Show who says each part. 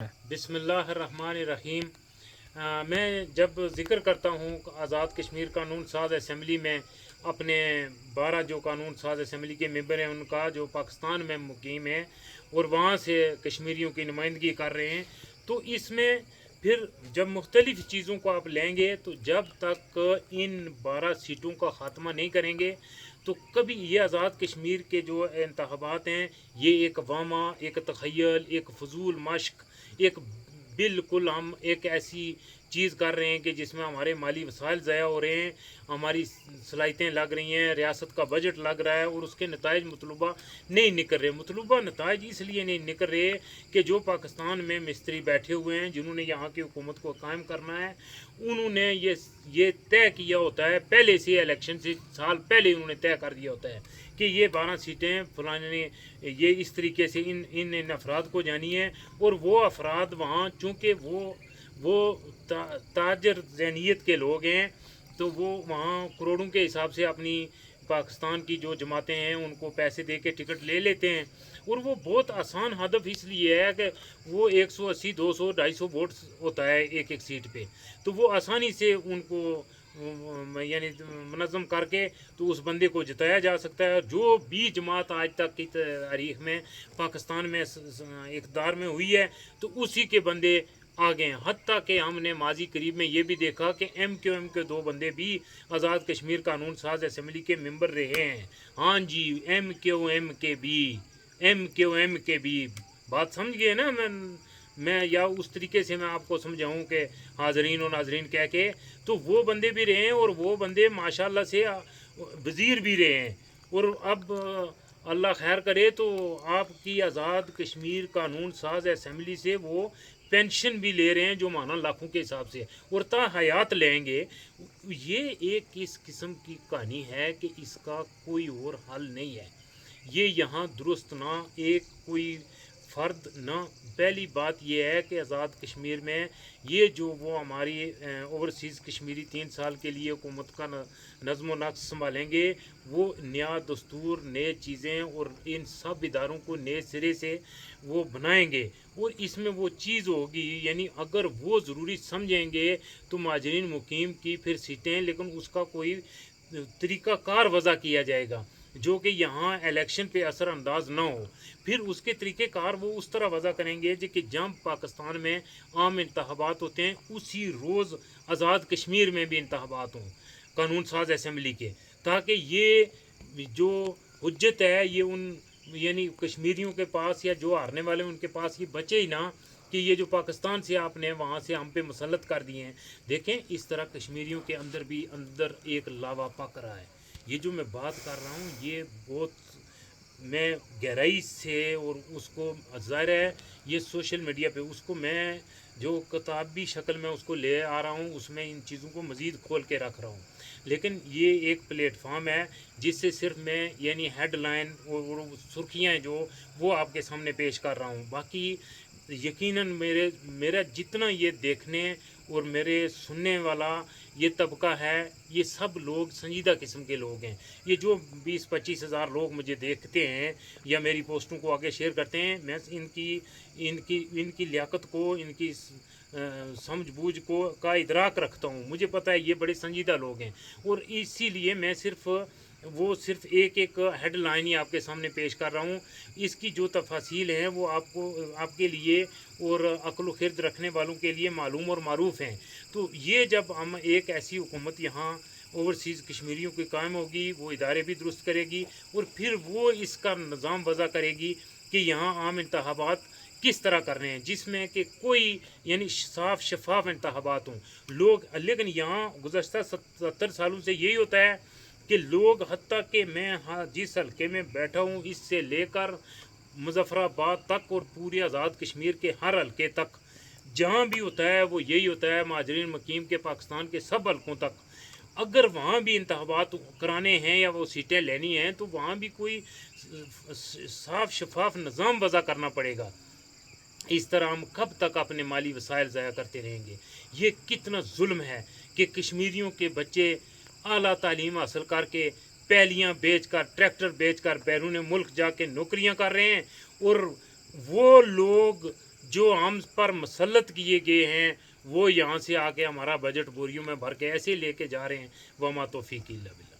Speaker 1: बिस्मिल्लाहिर्रहमानिर्रहीम। मैं जब ज़िक्र करता हूँ आज़ाद कश्मीर कानून साज असम्बली में अपने 12 जो कानून साज असम्बली के मेंबर हैं उनका जो पाकिस्तान में मुकीम है और वहाँ से कश्मीरियों की नुमाइंदगी कर रहे हैं, तो इसमें फिर जब मुख्तलिफ़ चीज़ों को आप लेंगे तो जब तक इन 12 सीटों का ख़ात्मा नहीं करेंगे तो कभी ये आज़ाद कश्मीर के जो इंतखाबात हैं ये एक वामा, एक तखय्युल, एक फजूल मश्क, एक बिल्कुल हम एक ऐसी चीज़ कर रहे हैं कि जिसमें हमारे माली वसाइल ज़ाया हो रहे हैं, हमारी सलाहियतें लग रही हैं, रियासत का बजट लग रहा है और उसके नताइज मतलूबा नहीं निकल रहे। मतलूबा नताइज इसलिए नहीं निकल रहे कि जो पाकिस्तान में मिस्त्री बैठे हुए हैं जिन्होंने यहाँ की हुकूमत को कायम करना है, उन्होंने ये तय किया होता है पहले से, इलेक्शन से साल पहले उन्होंने तय कर दिया होता है कि ये 12 सीटें फलाने ये इस तरीके से इन अफराद को जानी है। और वो अफराद वहाँ चूँकि वो ताजर ज़हनीत के लोग हैं तो वो वहाँ करोड़ों के हिसाब से अपनी पाकिस्तान की जो जमातें हैं उनको पैसे दे के टिकट ले लेते हैं। और वो बहुत आसान हदफ इसलिए है कि वो 180, 200, 250 वोट होता है एक एक सीट पे, तो वो आसानी से उनको यानी मनज़म करके तो उस बंदे को जिताया जा सकता है। जो भी जमात आज तक की तारीख में पाकिस्तान में इक़्तिदार में हुई है तो उसी के बंदे आ गए हैं। हत्ता कि हमने माजी करीब में ये भी देखा कि MQM के 2 बंदे भी आज़ाद कश्मीर कानून साज असम्बली के मेंबर रहे हैं। हाँ जी, MQM के भी बात समझ गए ना। मैं या उस तरीके से मैं आपको समझाऊं कि हाजरीन और नाजरीन कह के, तो वो बंदे भी रहे हैं और वो बंदे माशाल्लाह से वज़ीर भी रहे हैं। और अब अल्लाह खैर करे तो आपकी आज़ाद कश्मीर कानून साज असम्बली से वो पेंशन भी ले रहे हैं जो माना लाखों के हिसाब से, और ता हयात लेंगे। ये एक इस किस्म की कहानी है कि इसका कोई और हल नहीं है। ये यहाँ दुरुस्त ना एक कोई फ़र्द ना। पहली बात यह है कि आज़ाद कश्मीर में ये जो वो हमारी ओवरसीज़ कश्मीरी 3 साल के लिए हुकूमत का नज़्म व नक्श संभालेंगे, वो नया दस्तूर, नए चीज़ें और इन सब इदारों को नए सिरे से वो बनाएंगे। और इसमें वो चीज़ होगी, यानी अगर वो ज़रूरी समझेंगे तो माजरीन मुकीम की फिर सीटें, लेकिन उसका कोई तरीक़ाकार वज़ा किया जाएगा जो कि यहाँ इलेक्शन पे असर अंदाज ना हो। फिर उसके तरीक़ेकार वो उस तरह वज़ा करेंगे जो कि जब पाकिस्तान में आम इंतखाबात होते हैं उसी रोज़ आज़ाद कश्मीर में भी इंतखाबात हों कानून साज असम्बली के, ताकि ये जो हुज्जत है ये उन यानी कश्मीरियों के पास या जो हारने वाले उनके पास ये बचे ही ना कि ये जो पाकिस्तान से आपने वहाँ से हम पे मुसल्लत कर दिए हैं। देखें इस तरह कश्मीरियों के अंदर भी अंदर एक लावा पक रहा है। ये जो मैं बात कर रहा हूँ ये बहुत मैं गहराई से, और उसको ज़ाहिर है ये सोशल मीडिया पे उसको मैं जो किताबी शक्ल में उसको ले आ रहा हूँ उसमें इन चीज़ों को मज़ीद खोल के रख रहा हूँ। लेकिन ये एक प्लेटफार्म है जिससे सिर्फ मैं यानी हेडलाइन और सुर्खियाँ जो वो आपके सामने पेश कर रहा हूँ। बाकी यकीनन मेरा जितना ये देखने और मेरे सुनने वाला ये तबका है, ये सब लोग संजीदा किस्म के लोग हैं। ये जो 20-25 हज़ार लोग मुझे देखते हैं या मेरी पोस्टों को आगे शेयर करते हैं, मैं इनकी लियाकत को, इनकी समझ को का इदराक रखता हूँ। मुझे पता है ये बड़े संजीदा लोग हैं और इसीलिए मैं सिर्फ एक एक हेडलाइन ही आपके सामने पेश कर रहा हूँ। इसकी जो तफासील हैं वो आपके लिए और अक्ल खिर्द रखने वालों के लिए मालूम और मारूफ हैं। तो ये जब हम एक ऐसी हुकूमत यहाँ ओवरसीज़ कश्मीरियों की कायम होगी, वो इदारे भी दुरुस्त करेगी और फिर वो इसका निज़ाम वज़ा करेगी कि यहाँ आम इंतखाबात किस तरह कर रहे हैं जिसमें कि कोई यानी साफ शफाफ इंतखाबात हों लोग। लेकिन यहाँ गुज़श्ता 70 सालों से यही होता है कि लोग, हत्ता कि मैं हाँ जिस हल्के में बैठा हूँ इससे लेकर मुजफ्फराबाद तक और पूरे आज़ाद कश्मीर के हर हल्के तक जहाँ भी होता है वो यही होता है। माजरीन मकीम के पाकिस्तान के सब हल्कों तक अगर वहाँ भी इंतखाबात कराने हैं या वो सीटें लेनी हैं तो वहाँ भी कोई साफ शफाफ निज़ाम वज़ा करना पड़ेगा। इस तरह हम कब तक अपने माली वसाइल ज़ाया करते रहेंगे? ये कितना जुल्म है कि कश्मीरियों के बच्चे आला तालीम हासिल करके पैलियाँ बेच कर, ट्रैक्टर बेच कर बैरून मुल्क जाके नौकरियाँ कर रहे हैं और वो लोग جو ہم پر مسلط کیے گئے ہیں وہ یہاں سے آ کے ہمارا بجٹ بوریوں میں بھر کے ایسے لے کے جا رہے ہیں، وما توفیقی الا باللہ۔